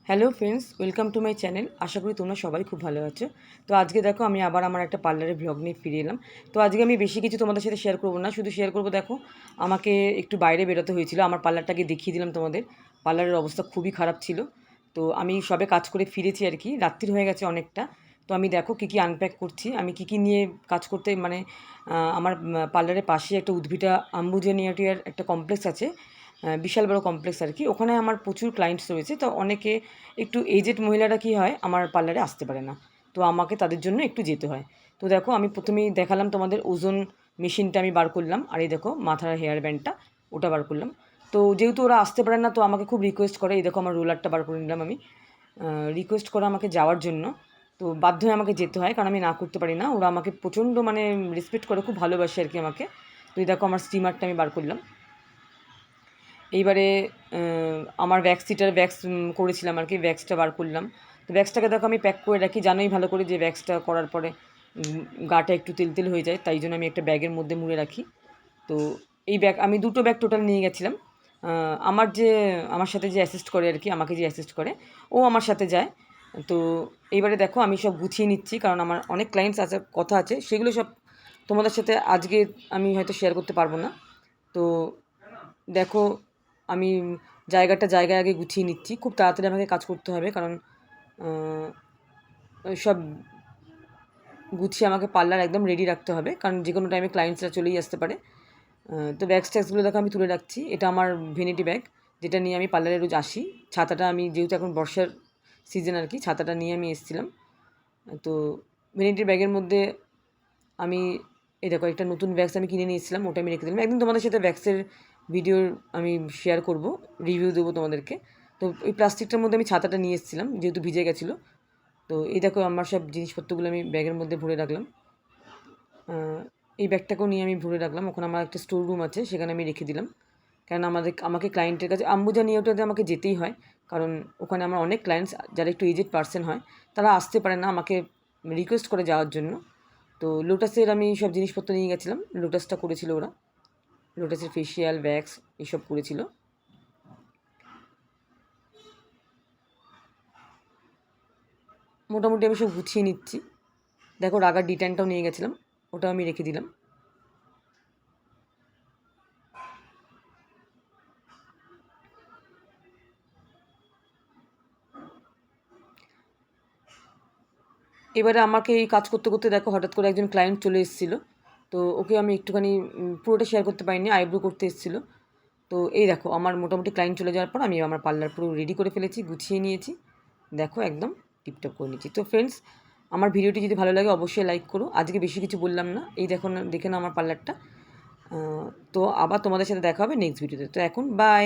Hello friends, welcome to my channel. আশা করি তোমরা সবাই খুব ভালো আছো। তো আজকে দেখো আমি আবার আমার একটা পার্লারের ব্লগ নিয়ে ফিরে এলাম। তো আজকে আমি বেশি কিছু তোমাদের সাথে শেয়ার করবো না, শুধু শেয়ার করবো দেখো আমাকে একটু বাইরে বেরোতে হয়েছিল। আমার পার্লারটাকে দেখিয়ে দিলাম তোমাদের। পার্লারের অবস্থা খুবই খারাপ ছিল। তো আমি সবে কাজ করে ফিরেছি আর কি, রাত্রির হয়ে গেছে অনেকটা। তো আমি দেখো কী কী আনপ্যাক করছি, আমি কী কী নিয়ে কাজ করতে মানে আমার পার্লারের পাশে একটা উদ্ভিটা আম্বুজানিয়াটিয়ার একটা কমপ্লেক্স আছে, বিশাল বড় কমপ্লেক্স আর কি। ওখানে আমার প্রচুর ক্লায়েন্টস রয়েছে। তো অনেকে একটু এজেড মহিলারা কী হয় আমার পার্লারে আসতে পারে না, তো আমাকে তাদের জন্য একটু যেতে হয়। তো দেখো আমি প্রথমেই দেখালাম তোমাদের ওজন মেশিনটা আমি বার করলাম, আর এই দেখো মাথার হেয়ার ব্যান্ডটা ওটা বার করলাম। তো যেহেতু ওরা আসতে পারে না, তো আমাকে খুব রিকোয়েস্ট করে, এই দেখো আমার রোলারটা বার করে নিলাম আমি, রিকোয়েস্ট করে আমাকে যাওয়ার জন্য। তো বাধ্য হয়ে আমাকে যেতে হয়, কারণ আমি না করতে পারি না। ওরা আমাকে প্রচণ্ড মানে রেসপেক্ট করে, খুব ভালোবাসে আর কি আমাকে। তো এই দেখো আমার স্টিমারটা আমি বার করলাম। এইবারে আমার ভ্যাক্স করেছিলাম আর কি, ভ্যাক্সটা বার করলাম। তো ভ্যাক্সটাকে দেখো আমি প্যাক করে রাখি, জানোই ভালো করে যে ভ্যাক্সটা করার পরে গাটা একটু তেল হয়ে যায়, তাই জন্য আমি একটা ব্যাগের মধ্যে মুড়ে রাখি। তো এই ব্যাগ আমি দুটো ব্যাগ টোটাল নিয়ে গেছিলাম। আমার সাথে যে অ্যাসিস্ট করে আর কি, আমাকে যে অ্যাসিস্ট করে ও আমার সাথে যায়। তো এইবারে দেখো আমি সব গুছিয়ে নিচ্ছি, কারণ আমার অনেক ক্লায়েন্টস আসার কথা আছে, সেগুলো সব তোমাদের সাথে আজকে আমি হয়তো শেয়ার করতে পারবো না। তো দেখো আমি জায়গায় আগে গুছিয়ে নিচ্ছি, খুব তাড়াতাড়ি আমাকে কাজ করতে হবে, কারণ সব গুছিয়ে আমাকে পার্লার একদম রেডি রাখতে হবে, কারণ যে কোনো টাইমে ক্লায়েন্টসরা চলেই আসতে পারে। তো ট্যাক্সগুলো দেখো আমি তুলে রাখছি। এটা আমার ভ্যানিটি ব্যাগ, যেটা নিয়ে আমি পার্লারে রোজ আসি। ছাতাটা আমি যেহেতু এখন বর্ষার সিজন আর কি, ছাতাটা নিয়ে আমি এসেছিলাম। তো ভ্যানিটি ব্যাগের মধ্যে আমি এই দেখো একটা নতুন ভ্যাক্স আমি কিনে নিয়ে এসেছিলাম, ওটা আমি রেখে দিলাম। একদিন তোমাদের সাথে ভ্যাক্সের ভিডিওর আমি শেয়ার করব, রিভিউ দেবো তোমাদেরকে। তো এই প্লাস্টিকটার মধ্যে আমি ছাতাটা নিয়ে এসেছিলাম, যেহেতু ভিজে গেছিলো। তো এই দেখো আমার সব জিনিসপত্রগুলো আমি ব্যাগের মধ্যে ভরে রাখলাম। এই ব্যাগটাকেও নিয়ে আমি ভরে রাখলাম। ওখানে আমার একটা স্টোর রুম আছে, সেখানে আমি রেখে দিলাম। কারণ আমাকে ক্লায়েন্টের কাছে আম্বুজানিয়াটাতে আমাকে যেতেই হয়, কারণ ওখানে আমার অনেক ক্লায়েন্টস যারা একটু এজেড পার্সন হয়, তারা আসতে পারে না, আমাকে রিকোয়েস্ট করে যাওয়ার জন্য। তো লোটাসের আমি সব জিনিসপত্র নিয়ে গেছিলাম, লোটাসটা করেছিল ওরা, লোটাসের ফেসিয়াল ভ্যাক্স এইসব করেছিল। মোটামুটি আমি সব গুছিয়ে নিচ্ছি। দেখো রাগার ডিটাইনটাও নিয়ে গেছিলাম, ওটাও আমি রেখে দিলাম। এবারে আমাকে এই কাজ করতে করতে দেখো হঠাৎ করে একজন ক্লায়েন্ট চলে এসেছিলো। তো ওকে আমি একটুখানি পুরোটা শেয়ার করতে পারিনি, আইব্রো করতে এসেছিলো। তো এই দেখো আমার মোটামুটি ক্লায়েন্ট চলে যাওয়ার পর আমি আমার পার্লার পুরো রেডি করে ফেলেছি, গুছিয়ে নিয়েছি। দেখো একদম টিপটপ করে নিয়েছি। তো ফ্রেন্ডস, আমার ভিডিওটি যদি ভালো লাগে অবশ্যই লাইক করো। আজকে বেশি কিছু বললাম না, এই দেখো না, দেখে নাও আমার পার্লারটা। তো আবার তোমাদের সাথে দেখা হবে নেক্সট ভিডিওতে। তো এখন বাই।